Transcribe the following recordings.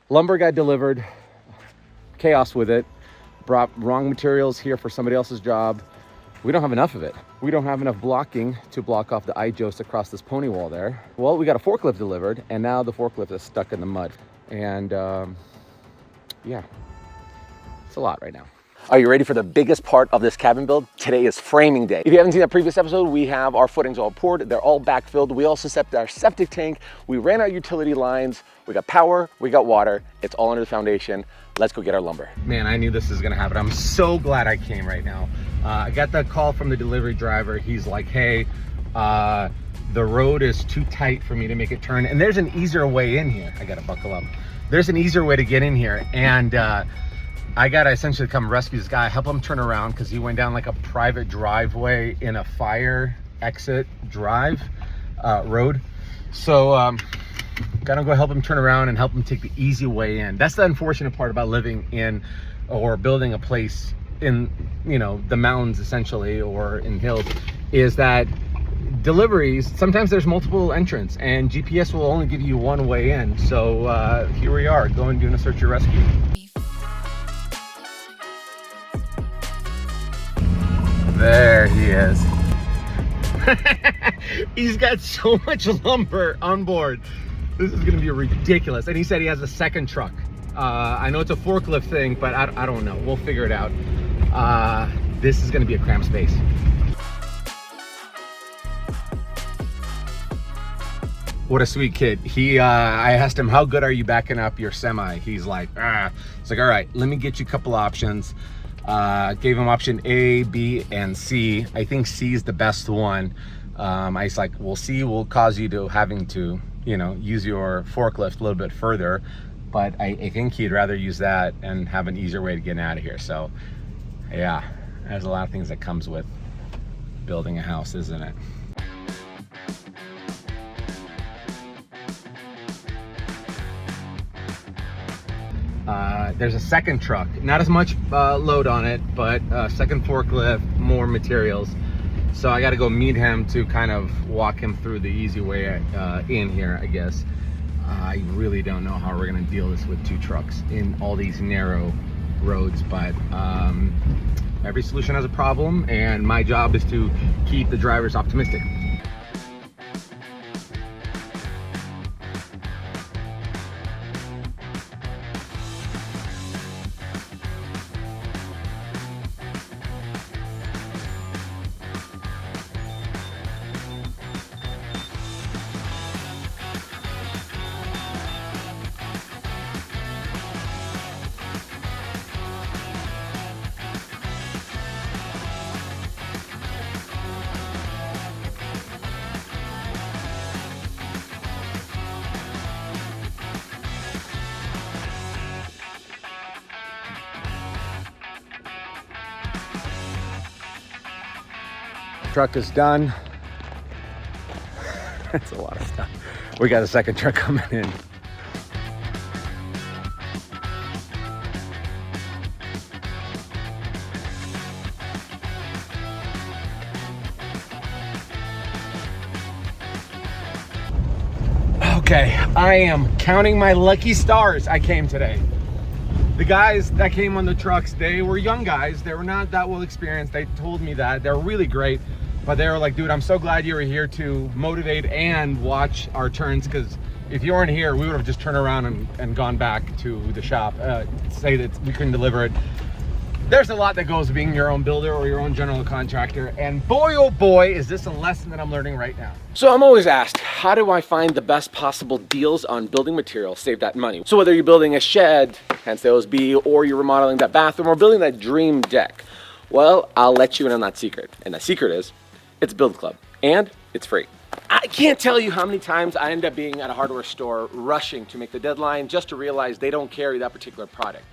Lumber got delivered, chaos with it, brought wrong materials here for somebody else's job. We don't have enough of it. We don't have enough blocking to block off the I-joist across this pony wall there. Well, we got a forklift delivered, and now the forklift is stuck in the mud. And yeah, it's a lot right now. Are you ready for the biggest part of this cabin build? Today is framing day. If you haven't seen that previous episode, we have our footings all poured. They're all backfilled. We also set our septic tank. We ran our utility lines. We got power, we got water. It's all under the foundation. Let's go get our lumber. Man, I knew this was gonna happen. I'm so glad I came right now. I got the call from the delivery driver. He's like, hey, the road is too tight for me to make it turn. And there's an easier way in here. I gotta buckle up. There's an easier way to get in here. And I gotta essentially come rescue this guy, help him turn around because he went down like a private driveway in a fire exit drive road. So gotta go help him turn around and help him take the easy way in. That's the unfortunate part about living in or building a place in, you know, the mountains essentially, or in hills, is that deliveries, sometimes there's multiple entrants and GPS will only give you one way in. So here we are going doing a search and rescue. There he is. He's got so much lumber on board. This is gonna be ridiculous. And he said he has a second truck. I know it's a forklift thing, but I don't know. We'll figure it out. This is gonna be a cramped space. What a sweet kid. I asked him, how good are you backing up your semi? He's like, It's like, all right, let me get you a couple options. Gave him option A, B, and C. I think C is the best one. I was like, well, C will cause you to having to, you know, use your forklift a little bit further, but I think he'd rather use that and have an easier way to get out of here. So yeah, there's a lot of things that comes with building a house, isn't it? There's a second truck, not as much load on it, but second forklift, more materials. So I got to go meet him to kind of walk him through the easy way in here, I guess. I really don't know how we're going to deal this with two trucks in all these narrow roads, but every solution has a problem, and my job is to keep the drivers optimistic. Truck is done. That's a lot of stuff. We got a second truck coming in. Okay, I am counting my lucky stars I came today. The guys that came on the trucks, they were young guys. They were not that well experienced. They told me that. They're really great. But they were like, dude, I'm so glad you were here to motivate and watch our turns, because if you weren't here, we would have just turned around and gone back to the shop, say that we couldn't deliver it. There's a lot that goes being your own builder or your own general contractor, and boy, oh boy, is this a lesson that I'm learning right now. So I'm always asked, how do I find the best possible deals on building materials, save that money? So whether you're building a shed, hence the OSB, or you're remodeling that bathroom, or building that dream deck, well, I'll let you in on that secret. And that secret is, it's Build Club, and it's free. I can't tell you how many times I end up being at a hardware store rushing to make the deadline just to realize they don't carry that particular product.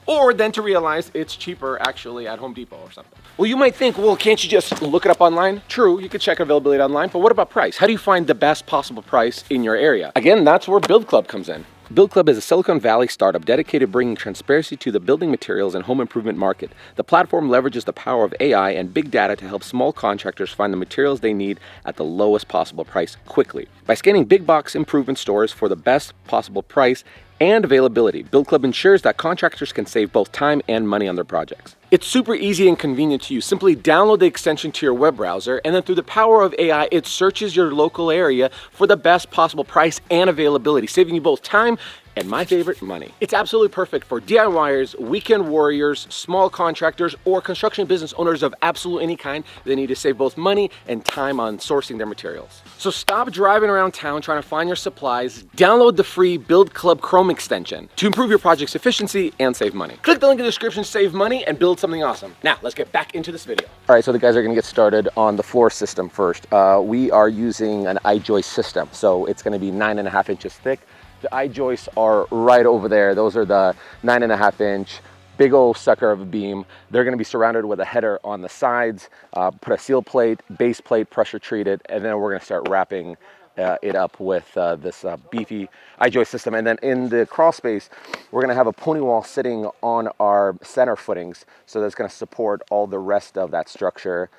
Or then to realize it's cheaper actually at Home Depot or something. Well, you might think, well, can't you just look it up online? True, you could check availability online, but what about price? How do you find the best possible price in your area? Again, that's where Build Club comes in. Build Club is a Silicon Valley startup dedicated to bringing transparency to the building materials and home improvement market. The platform leverages the power of AI and big data to help small contractors find the materials they need at the lowest possible price quickly. By scanning big box improvement stores for the best possible price And availability. Build Club ensures that contractors can save both time and money on their projects. It's super easy and convenient to use. Simply download the extension to your web browser, and then through the power of AI, it searches your local area for the best possible price and availability, saving you both time and, my favorite, money. It's absolutely perfect for DIYers, weekend warriors, small contractors, or construction business owners of absolute any kind that need to save both money and time on sourcing their materials. So stop driving around town trying to find your supplies. Download the free Build Club Chrome extension to improve your project's efficiency and save money. Click the link in the description, save money, and build something awesome. Now, let's get back into this video. All right, so the guys are gonna get started on the floor system first. We are using an I-joist system, so it's gonna be 9.5 inches thick. The I-joists are right over there. Those are the 9.5 inch, big old sucker of a beam. They're gonna be surrounded with a header on the sides, put a seal plate, base plate, pressure treated, and then we're gonna start wrapping it up with this beefy I-joist system. And then in the crawl space, we're gonna have a pony wall sitting on our center footings. So that's gonna support all the rest of that structure.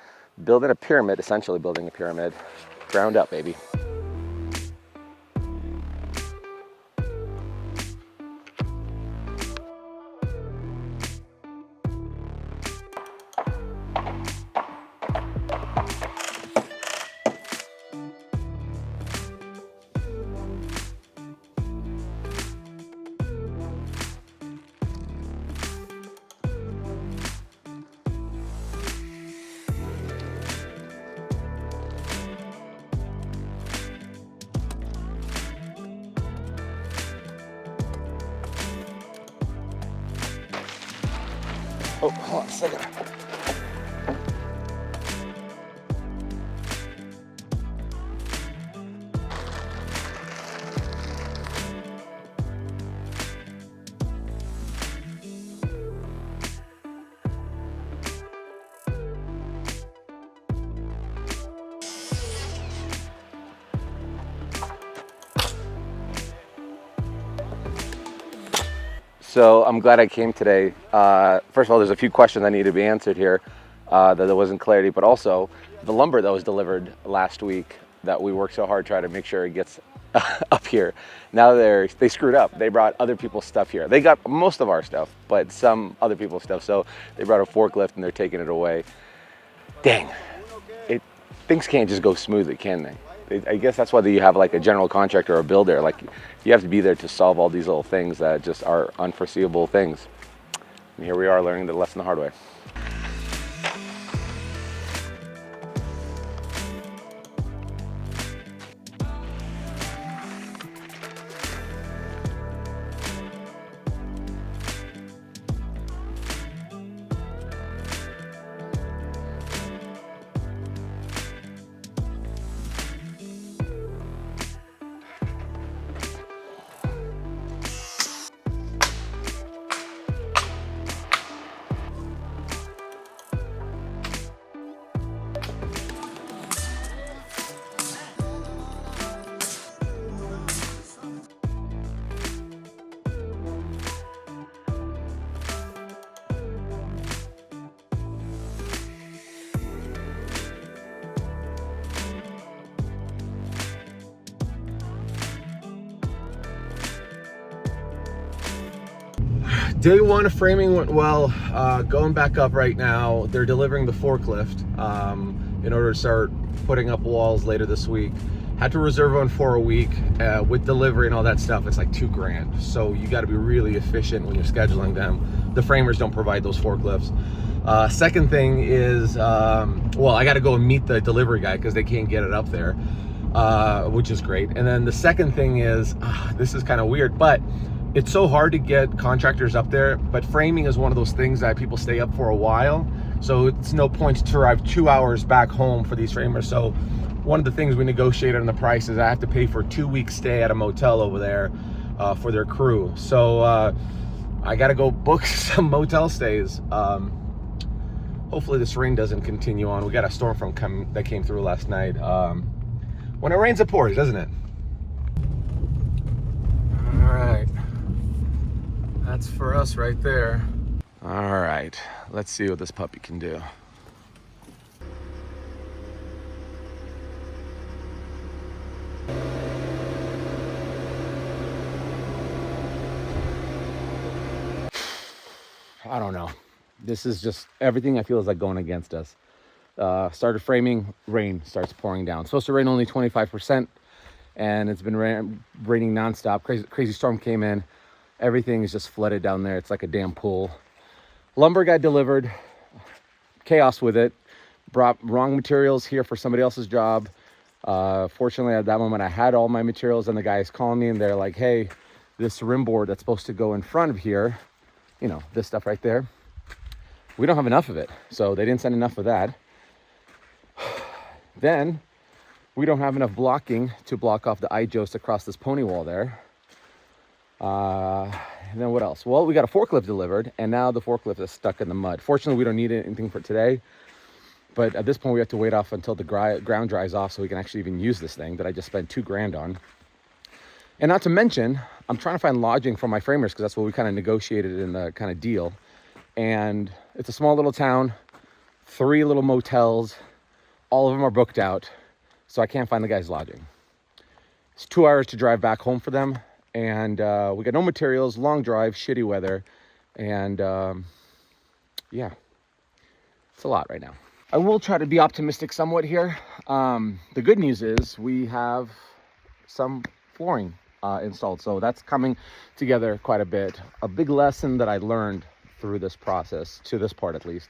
Building a pyramid, essentially building a pyramid, ground up, baby. Oh, hold on a second. So I'm glad I came today. First of all, there's a few questions that need to be answered here that there wasn't clarity, but also the lumber that was delivered last week that we worked so hard trying to make sure it gets up here. Now they screwed up. They brought other people's stuff here. They got most of our stuff, but some other people's stuff. So they brought a forklift and they're taking it away. Dang, things can't just go smoothly, can they? I guess that's why you have like a general contractor or a builder. Like you have to be there to solve all these little things that just are unforeseeable things. And here we are learning the lesson the hard way. Day one of framing went well. Going back up right now, they're delivering the forklift in order to start putting up walls later this week. Had to reserve one for a week. With delivery and all that stuff, it's like $2 grand. So you got to be really efficient when you're scheduling them. The framers don't provide those forklifts. Second thing is, well, I got to go and meet the delivery guy because they can't get it up there, which is great. And then the second thing is, this is kind of weird, but it's so hard to get contractors up there, but framing is one of those things that people stay up for a while. So it's no point to drive 2 hours back home for these framers. So one of the things we negotiated on the price is I have to pay for a 2-week stay at a motel over there for their crew. So I got to go book some motel stays. Hopefully this rain doesn't continue on. We got a storm front that came through last night. When it rains, it pours, doesn't it? All right. That's for us right there. All right, let's see what this puppy can do. I don't know. This is just everything I feel is like going against us. Started framing, rain starts pouring down. Supposed to rain only 25%, and it's been raining nonstop. Crazy storm came in. Everything is just flooded down there. It's like a damn pool. Lumber got delivered. Chaos with it. Brought wrong materials here for somebody else's job. Fortunately, at that moment, I had all my materials, and the guys calling me, and they're like, hey, this rim board that's supposed to go in front of here, you know, this stuff right there, we don't have enough of it. So they didn't send enough of that. Then we don't have enough blocking to block off the I-joist across this pony wall there. And then what else? Well, we got a forklift delivered, and now the forklift is stuck in the mud. Fortunately, we don't need anything for today. But at this point, we have to wait off until the ground dries off so we can actually even use this thing that I just spent $2,000 on. And not to mention, I'm trying to find lodging for my framers because that's what we kind of negotiated in the kind of deal. And it's a small little town, 3 little motels. All of them are booked out, so I can't find the guys lodging. It's 2 hours to drive back home for them. And we got no materials, long drive, shitty weather. And yeah, it's a lot right now. I will try to be optimistic somewhat here. The good news is we have some flooring installed. So that's coming together quite a bit. A big lesson that I learned through this process, to this part at least,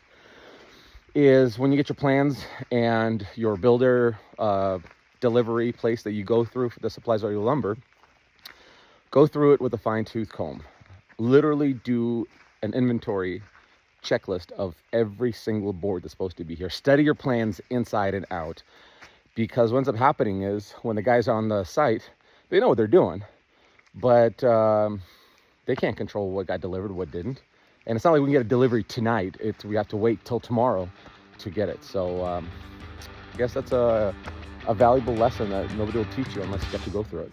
is when you get your plans and your builder delivery place that you go through for the supplies or your lumber, go through it with a fine-tooth comb. Literally do an inventory checklist of every single board that's supposed to be here. Study your plans inside and out, because what ends up happening is when the guys are on the site, they know what they're doing, but they can't control what got delivered, what didn't. And it's not like we can get a delivery tonight. We have to wait till tomorrow to get it. So I guess that's a valuable lesson that nobody will teach you unless you have to go through it.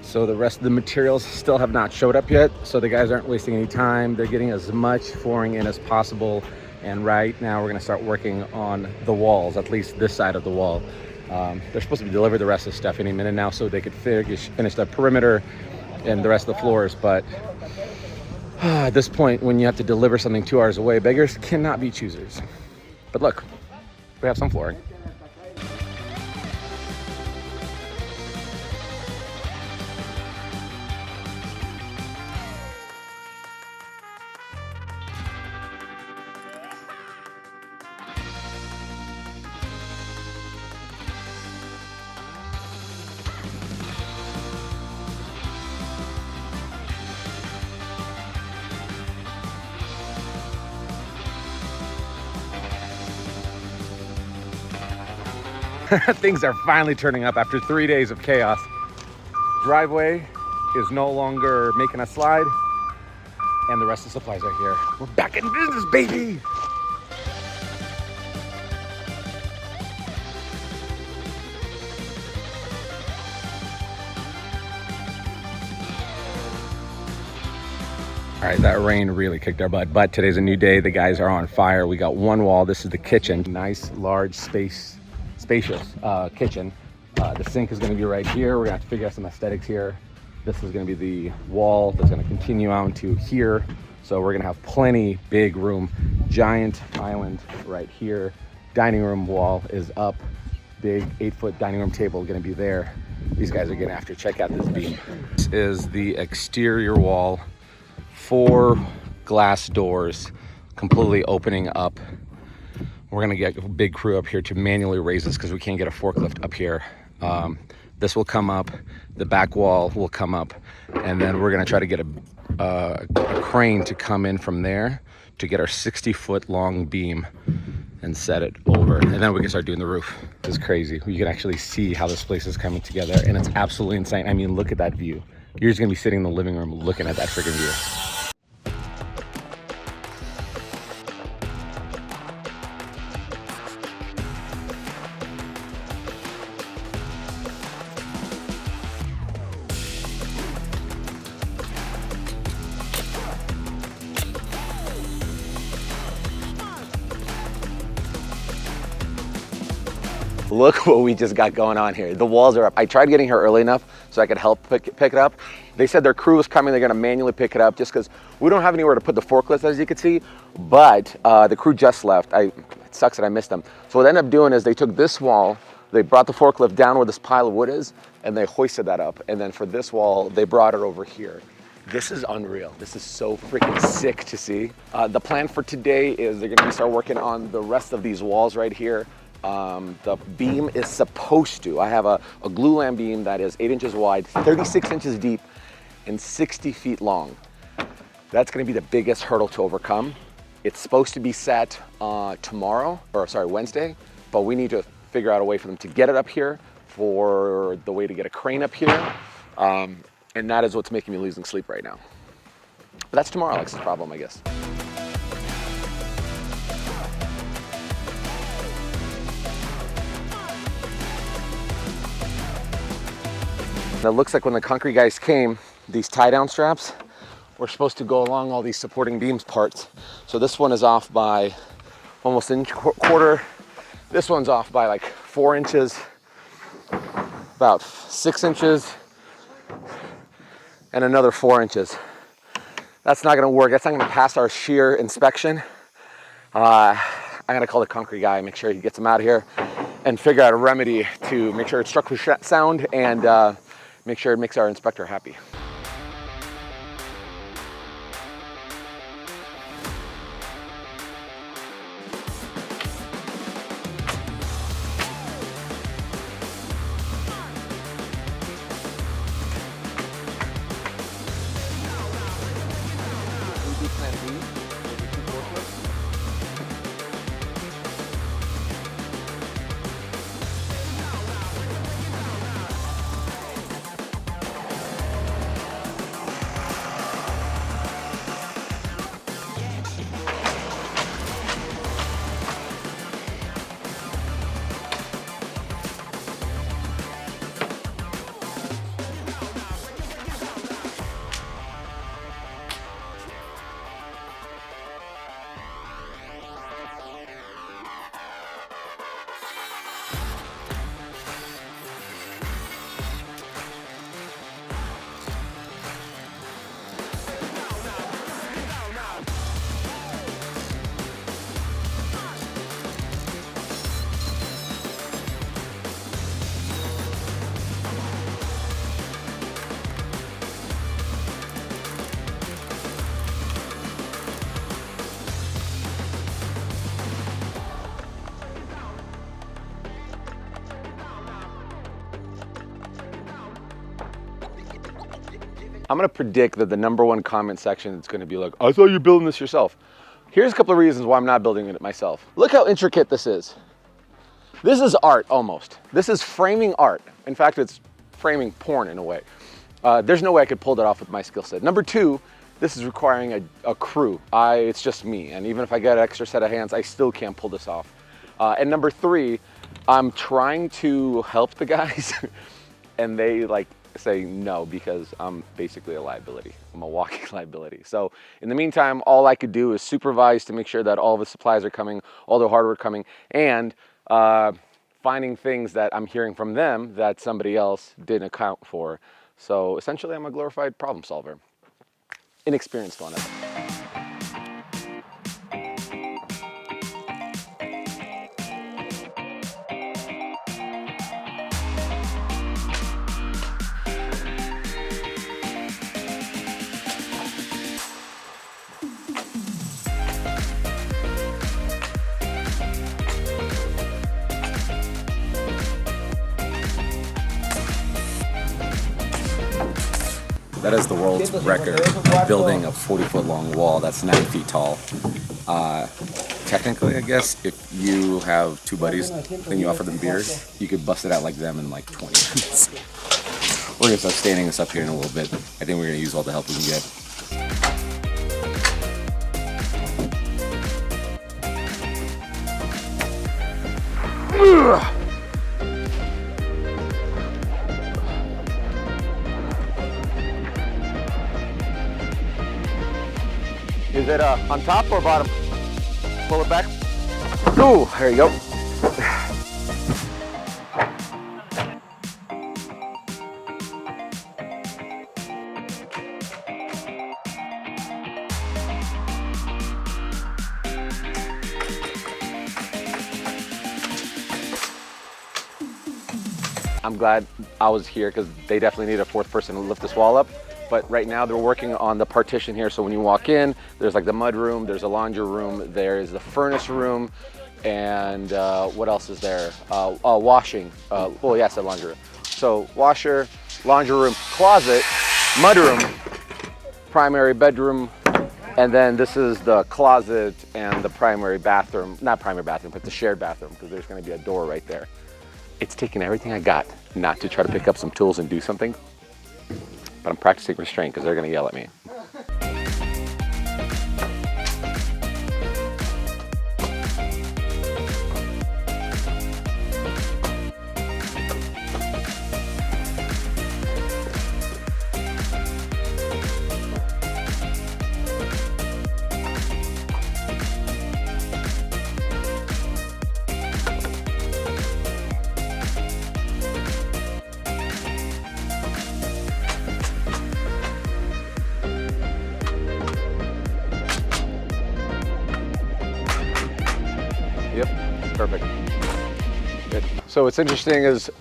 So the rest of the materials still have not showed up yet. So the guys aren't wasting any time. They're getting as much flooring in as possible. And right now we're gonna start working on the walls, at least this side of the wall. They're supposed to be delivered the rest of the stuff any minute now so they could finish the perimeter and the rest of the floors. But at this point, when you have to deliver something 2 hours away, beggars cannot be choosers. But look, we have some flooring. Things are finally turning up after 3 days of chaos. Driveway is no longer making a slide, and the rest of the supplies are here. We're back in business, baby! All right, that rain really kicked our butt, but today's a new day. The guys are on fire. We got one wall. This is the kitchen. Nice, large, spacious kitchen. The sink is gonna be right here. We're gonna have to figure out some aesthetics here. This is gonna be the wall that's gonna continue out to here. So we're gonna have plenty big room, giant island right here. Dining room wall is up. Big 8-foot dining room table gonna be there. These guys are getting after. Check out this beam. This is the exterior wall. 4 glass doors completely opening up. We're gonna get a big crew up here to manually raise this because we can't get a forklift up here. This will come up, the back wall will come up, and then we're gonna try to get a crane to come in from there to get our 60-foot long beam and set it over. And then we can start doing the roof. This is crazy. You can actually see how this place is coming together, and it's absolutely insane. I mean, look at that view. You're just gonna be sitting in the living room looking at that freaking view. Look what we just got going on here. The walls are up. I tried getting here early enough so I could help pick it up. They said their crew is coming. They're gonna manually pick it up just because we don't have anywhere to put the forklifts, as you can see. But the crew just left. It sucks that I missed them. So what they ended up doing is they took this wall, they brought the forklift down where this pile of wood is, and they hoisted that up. And then for this wall, they brought it over here. This is unreal. This is so freaking sick to see. The plan for today is they're gonna start working on the rest of these walls right here. The beam is supposed to, I have a glulam beam that is 8 inches wide, 36 inches deep, and 60 feet long. That's gonna be the biggest hurdle to overcome. It's supposed to be set Wednesday, but we need to figure out a way for them to get it up here, for the way to get a crane up here. And that is what's making me losing sleep right now. But that's tomorrow, Alex's problem, I guess. Now it looks like when the concrete guys came, these tie-down straps were supposed to go along all these supporting beams parts. So this one is off by almost an inch quarter. This one's off by like 4 inches, about 6 inches, and another 4 inches. That's not gonna work. That's not gonna pass our shear inspection. I'm gonna call the concrete guy, make sure he gets them out of here, and figure out a remedy to make sure it's structurally sound and make sure it makes our inspector happy. I'm gonna predict that the #1 comment section is gonna be like, I thought you were building this yourself. Here's a couple of reasons why I'm not building it myself. Look how intricate this is. This is art almost. This is framing art. In fact, it's framing porn in a way. There's no way I could pull that off with my skill set. #2, this is requiring a crew. It's just me, and even if I get an extra set of hands, I still can't pull this off. And #3, I'm trying to help the guys, and they like say no because I'm basically a liability. I'm a walking liability. So in the meantime, all I could do is supervise to make sure that all the supplies are coming, all the hardware coming, and finding things that I'm hearing from them that somebody else didn't account for. So essentially, I'm a glorified problem solver. Inexperienced on it. That is the world's record, building a 40-foot long wall that's 9 feet tall. Technically, I guess, if you have two buddies and you offer them beers, you could bust it out like them in like 20 minutes. We're gonna start standing this up here in a little bit. I think we're gonna use all the help we can get. Is it on top or bottom? Pull it back. Ooh, there you go. I'm glad I was here because they definitely need a fourth person to lift this wall up. But right now they're working on the partition here. So when you walk in, there's like the mud room, there's a laundry room, there's the furnace room, and what else is there? Washing. Well, yes, a laundry room. So washer, laundry room, closet, mud room, primary bedroom, and then this is the closet and the primary bathroom. Not primary bathroom, but the shared bathroom, because there's going to be a door right there. It's taking everything I got not to try to pick up some tools and do something. But I'm practicing restraint because they're gonna yell at me. Yep, perfect. Good. So what's interesting is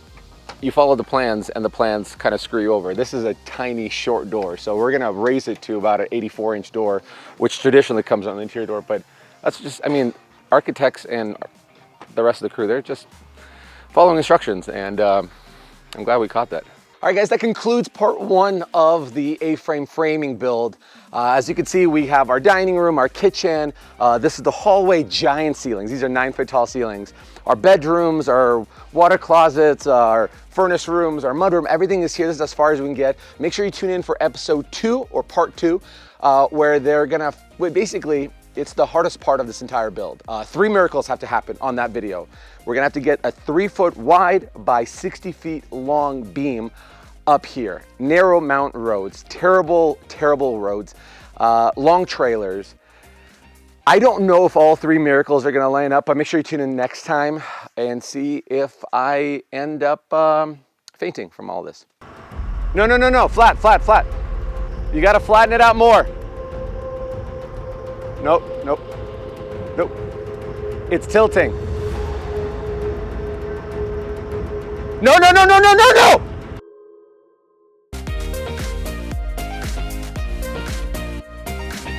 you follow the plans and the plans kind of screw you over. This is a tiny short door. So we're gonna raise it to about an 84-inch door, which traditionally comes on the interior door. But that's just, I mean, architects and the rest of the crew, they're just following instructions. And I'm glad we caught that. All right, guys, that concludes part 1 of the A-frame framing build. As you can see, we have our dining room, our kitchen. This is the hallway, giant ceilings. These are 9-foot tall ceilings. Our bedrooms, our water closets, our furnace rooms, our mudroom, everything is here. This is as far as we can get. Make sure you tune in for episode 2 or part 2, where they're gonna, basically, it's the hardest part of this entire build. 3 miracles have to happen on that video. We're gonna have to get a 3-foot wide by 60 feet long beam up here. Narrow mountain roads, terrible, terrible roads, long trailers. I don't know if all 3 miracles are gonna line up, but make sure you tune in next time and see if I end up fainting from all this. No, no, no, no, flat, flat, flat. You gotta flatten it out more. Nope, nope, nope. It's tilting. No, no, no, no, no, no, no!